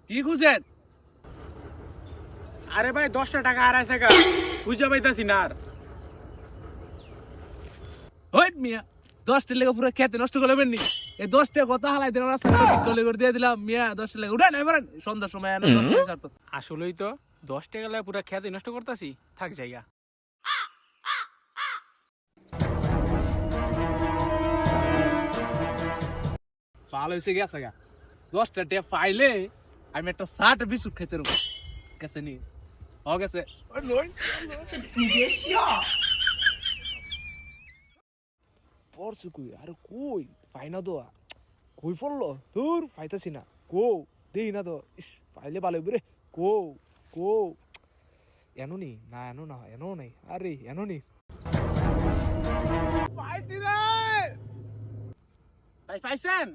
কি খুঁজেন? আরে ভাই 10টা টাকা হারাইছে গা, খুঁজে পাইতাছি না আর। ওই মিয়া 10টা লেগে পুরো খেতে নষ্ট করে নি। এই 10টা কথা হালাই দিলাম রাস্তা করে দিয়ে দিলাম মিয়া 10টা লেগে উঠে নাই পারেন সন্ধ্যার সময় 10টা সারতে। আসলেই তো 10 টাকা লাগে পুরা খেতে নষ্ট করতেছি, থাক জায়গা। ভালো হয়েছে গেছে গা 10টা টে ফাইলে আমি একটা 60 বিস্কুট খেতে রব গেছে নি হ গেছে পড়ছু কই আরে কই পাই না তো কই পড়লো তোর পাইতাছি না কো দেই না তো ইস পাইলে ভালো হইব রে কো কো এনো নি না এনো না এনো নাই আরে এনো নি পাইছি রে ভাই পাইছেন